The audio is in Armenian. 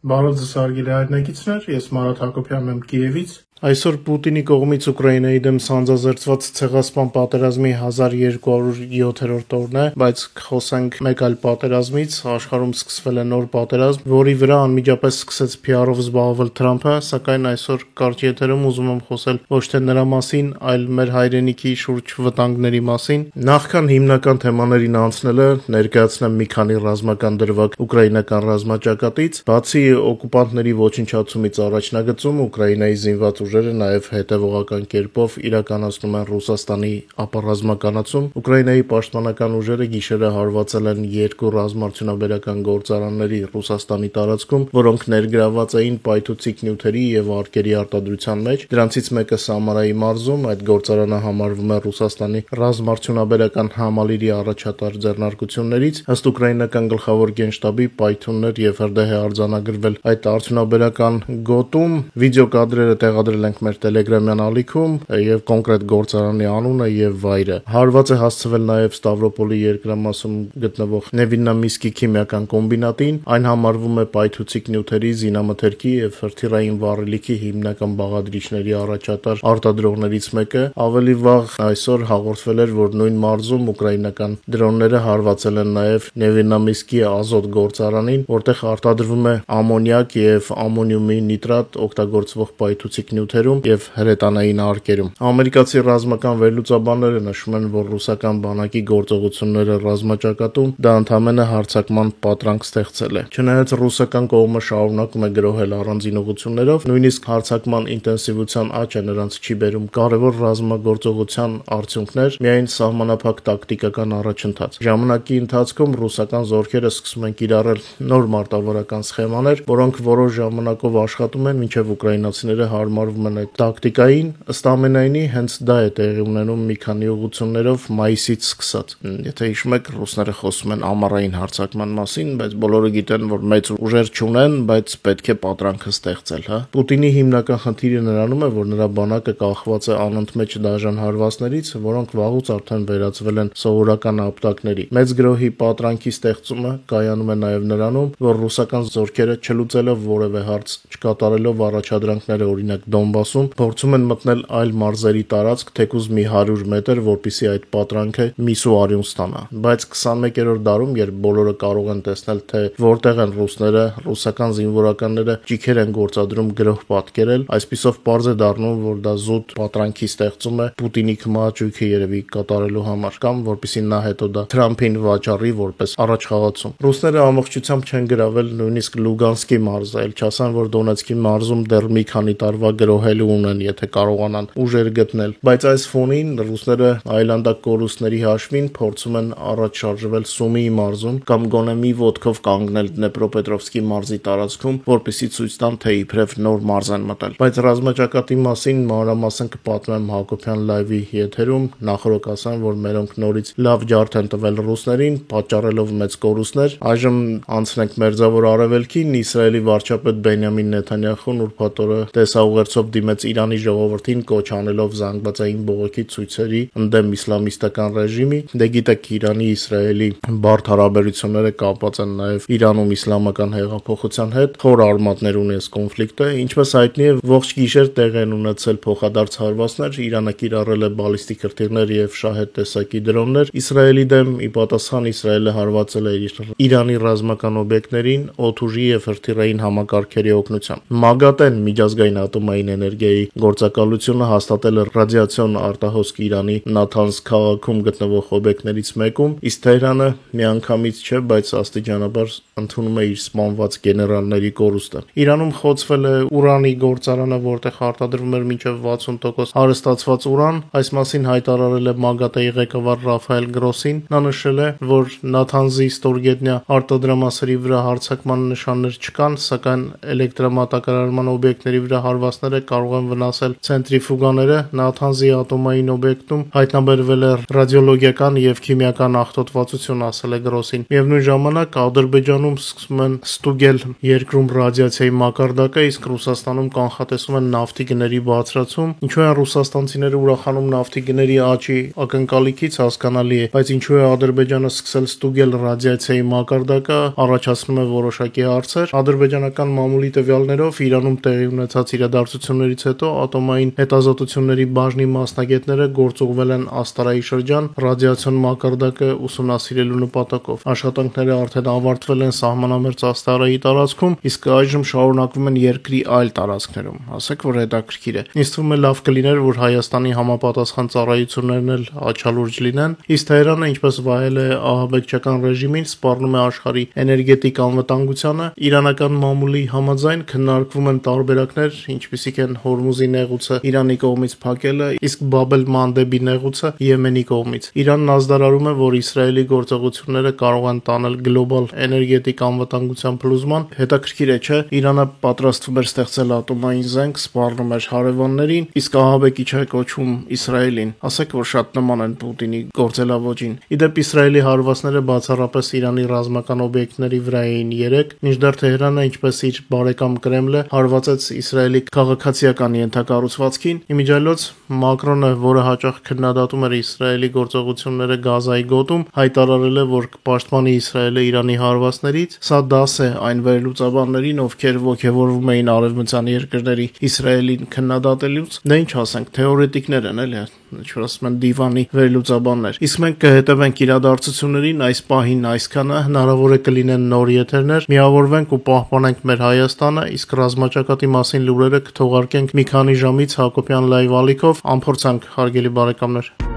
Բարև ձեզ հարգելի հայրենակիցներ, ես Մարատ Հակոբյանն եմ Կիևից։ Այսօր Պուտինի կողմից Ուկրաինայի դեմ սանձազերծված ցեղասպան պատերազմի 1207-րդ օրն է, բայց խոսենք մեկ այլ պատերազմից, աշխարհում սկսվել է նոր պատերազմ, որի վրա անմիջապես սկսեց PR-ով զբաղվել Թրամփը, սակայն այսօր կարճ եթերում ուզում եմ խոսել ոչ թե նրա մասին, այլ մեր հայրենիքի շուրջ վտանգների մասին։ Նախքան հիմնական թեմաներին անցնելը, ներկայացնեմ մի քանի ռազմական դրվագ ուկրաինական ռազմաճակատից, բացի օկուպանտների ոչնչացումից առաջնագծում Ուկրաինայի զինված ուժերը նաև հետևողական կերպով իրականացնում են Ռուսաստանի ապառազմականացում։ Ուկրաինայի պաշտպանական ուժերը գիշերը հարվածել են 2 ռազմարդյունաբերական գործարանների Ռուսաստանի տարածքում, որոնք ներգրավված էին պայթուցիկ նյութերի եւ արկերի արտադրության մեջ։ Դրանցից մեկը Սամարայի մարզում, այդ գործարանը համարվում է Ռուսաստանի ռազմարդյունաբերական համալիրի առաջատար ձեռնարկություններից։ Ըստ ուկրաինական գլխավոր գենշտաբի պայթյուններ եւ հրդեհ է արձանագրվել այդ արդյունաբերական գոտում։ Վիդեոկադրերը տեղադրել ենք մեր Telegram-յան ալիքում եւ կոնկրետ գործարանի անունը եւ վայրը։ Հարված է հասցվել նաեւ Ստավրոպոլի երկրամասում գտնվող Նևիննամիսկի քիմիական կոմբինատին։ Այն համարվում է պայթուցիկ նյութերի, զինամթերքի եւ հրթիռային վառելիքի հիմնական բաղադրիչների առաջատար արտադրողներից մեկը։ Ավելի վաղ այսօր հաղորդվել էր, որ նույն մարզում ուկրաինական դրոնները հարվածել են նաեւ Նևիննամիսկի ազոտ գործարանին, որտեղ արտադրվում է ամոնիակ եւ ամոնիումի նիտրատ օգտագործվող պայթուցիկ նյութերում եւ հրետանային արկերում։ Ամերիկացի ռազմական վերլուծաբանները նշում են, որ ռուսական բանակի գործողությունները ռազմաճակատում դա ընդհանրապես հարձակման պատրանք ստեղծել է։ Չնայած ռուսական կողմը շարունակում է գրոհել առանձին ուղղություններով, նույնիսկ հարձակման ինտենսիվության աճը նրանց չի բերում կարևոր ռազմագործողության արդյունքներ, միայն սահմանափակ տակտիկական առաջընթաց։ Ժամանակի ընթացքում ռուսական զորքերը սկսում են կիրառել նոր մարտավարական սխեմաներ, որոնք որոշ ժամանակով աշխատում են, մինչև ուկրաինացիները հարմարվում են այդ տակտիկային։ Ըստ ամենայնի, հենց դա է տեղի ունենում մի քանի ուղղություններով մայիսից սկսած։ Եթե հիշում եք, ռուսները խոսում են ամառային հարձակման մասին, բայց բոլորը գիտեն, որ մեծ ուժեր չունեն, բայց պետք է պատրանքը ստեղծել, հա։ Պուտինի հիմնական խնդիրը նրանում է, որ նրա բանակը կախված է անընդմեջ դաժան հարվածներից, որոնք վաղուց արդեն վերածվել են սովորական ապտակների։ Մեծ գրոհի պատրանքի ստեղծումը կայանում է նաև նրանում, որ ռուսական զորքերը չլուծելով որևէ հարց, չկատարելով առաջադրանքները, օրինակ Դոնբասում, փորձում են մտնել այլ մարզերի տարածք, թեկուզ մի 100 մետր, որպեսզի այդ պատրանքը միսու արյուն ստանա։ Բայց 21-րդ դարում, երբ բոլորը կարող են տեսնել, թե որտեղ են ռուսները, ռուսական զինվորականները ճիքեր են գործադրում գրոհ պատկերել, այսպիսով պարզ է դառնում, որ դա զուտ պատրանքի ստեղծում է Պուտինի քմահաճույքը երևի կատարելու համար, կամ որպեսզի նա հետո դա Թրամփին վաճառի որպես առաջխաղացում։ Ռուսները ամբողջությամբ չեն գրավել նույնիսկ Լուգանսկի մարզը, այլ չասան, որ Դոնեցկի մարզում դեռ մի քանի տարվա գրոհելու ունեն, եթե կարողանան ուժեր գտնել։ Բայց այս ֆոնին ռուսները այլանդակ կորուստների հաշվին փորձում են առաջ շարժվել Սումիի մարզում կամ գոնե մի ոտքով կանգնել Դնեպրոպետրովսկի մարզի տարածքում, որպեսզի ցույց տան, թե իբրև նոր մարզ են մտել։ Բայց ռազմաճակատի մասին մանրամասն կպատմեմ Հակոբյան լայվի եթերում, նախորդ ասեմ, որ մերոնք նորից լավ ջարդ են տվել ռուսներին, պատճառելով մեծ կորուստներ։ Այժմ անցնենք Մերձավոր Արևելքին։ Իսրայելի վարչապետ Բենյամին Նեթանյախուն ուրբաթ օրը տեսաուղերձով դիմեց Իրանի ժողովրդին, կոչ անելով զանգվածային բողոքի ցույցերի ընդդեմ իսլամիստական ռեժիմի։ Դե գիտեք, Իրանի Իսրայելի բարդ հարաբերությունները կապված են նաև Իրանում իսլամական հեղափոխության հետ, խոր արմատներ ունի այս կոնֆլիկտը։ Ինչպես հայտնի է, ողջ գիշեր տեղ են ունեցել փոխադարձ հարվածներ, Իրանը կիրառել է բալիստիկ հրթիռներ եւ շահեդ տեսակի դրոններ Իսրայելի դեմ։ Ի պատասխան Իսրայելը հարվածել է Իրանի ռազմական օբյեկտներին օդուժի եւ հրթիռային համակարգերի օգնությամբ։ ՄԱԳԱՏԷ-ն միջազգային ատոմային էներգիայի գործակալությունը հաստատել է ռադիացիոն արտահոսք Իրանի Նաթանզ քաղաքում գտնվող օբյեկտներից մեկում, իսկ Թեհրանը միանգամից չէ, բայց աստիճանաբար ընդունում է իր սպանված գեներալների կորուստը։ Իրանում խոցվել է ուրանի գործարանը, որտեղ արտադրվում էր մինչև 60% հարստացված ուրան։ Այս մասին հայտարարել է ՄԱԳԱՏԷ-ի ղեկավար Ռաֆայել Գրոսին։ Նա նշել է, որ Նաթանզի ստորգետնյա արտադրամասերի վրա հարձակման նշաններ չկան, սակայն էլեկտրամատակարարման օբյեկտների վրա հարվածներ է կարող են վնասել ցենտրիֆուգաները, Նաթանզի ատոմային օբյեկտում հայտնաբերվել է ռադիոլոգիական եւ քիմիական աղտոտվածություն, ասել է Գրոսին։ Միևնույն ժամանակ Ադրբեջանում սկսում են ստուգել երկրում ռադիացիայի մակարդակը, իսկ Ռուսաստանում կանխատեսում են նավթի գների բարձրացում։ Ինչու են ռուսաստանցիները ուրախանում նավթի գների աճի ակնկալիքից, հասկանալի է, բայց ինչու է Ադրբեջանը սկսել ստուգել ռադիացիայի մակարդակը, առաջացնում է որոշակի հարցեր։ Ադրբեջանական մամուլի տվյալներով Իրանում տեղի ունեցած իրադարձություններից հետո ատոմային հետազոտությունների բաժնի մասնագետները գործուղվել են Աստարայի շրջան ռադիացիոն մակարդակը ուսումնասիրելու նպատակով։ Աշխատանքները արդեն ավարտվել են սահմանամերձ Աստարայի տարածքում, իսկ այժմ շարունակվում են երկրի այլ տարածքներում։ Ասեք, որ հետաքրքիր է։ Ինձ թվում է լավ կլիներ, որ Հայաստանի համապատասխան ծառայություններն էլ աչալուրջ լինեն, իսկ Թեհրանը, ինչպես վայել է ահաբեկչական ռեժիմին, սպառնում է աշխարհի էներգետիկ անվտանգությանը։ Իրանական մամուլի համաձայն քննարկվում են տարբերակներ, ինչպիսիք են Հորմուզի նեղուցը Իրանի կողմից փակելը, իսկ Բաբ էլ-Մանդեբի նեղուցը Եմենի կողմից։ Իրանն ազդարարում է, որ Իսրայելի գործողությունները կարող են տանել գլոբալ էներգետիկ անվտանգության փլուզման։ Հետաքրքիր է, չէ՞։ Իրանը պատրաստվում էր ստեղծել ատոմային զենք, սպառնում էր հարևաններին, իսկ ահաբեկիչ է կոչվում Իսրայելին։ Ասեք, որ շատ նման են Պուտինի գործելավոճին։ Իդեպ Իսրայելի հարվածները բացառապես Իրանի ռազմական օբյեկտների վրա էին 3, մինչդեռ Թեհրանը, ինչպես իր բարեկամ Կրեմլը, հարվածեց Իսրայելի քաղաքացիական ենթակառուցվածքին։ Իմիջիայլոց Մակրոնը, որը հաճախ քննադատում էր Իսրայելի գործողությունները Գազայի գոտում, հայտարարել է, որ կպաշտպանի Իսրայելը Իրանի հարվածներից։ Սա դաս է այն վերլուծաբաններին, ովքեր ոգևորվում էին արևմտյան երկրների Իսրայելին քննադատելուց։ Դա ինչ ասենք, թեորետիկներ են, էլի, ինչպես ասում են, դիվանի վերլուծաբաններ։ Իսկ մենք կհետևենք իրադարձություններին, այս պահին այսքանը, հնարավոր է կլինեն նոր եթերներ, միավորվենք ու պահպանենք մեր Հայաստանը, իսկ ռազմաճակատի մասին լուրերը կթողարկենք մի քանի ժամից Հակոբյան լայվ ալիքով, անփորձանք, հարգելի բարեկամներ։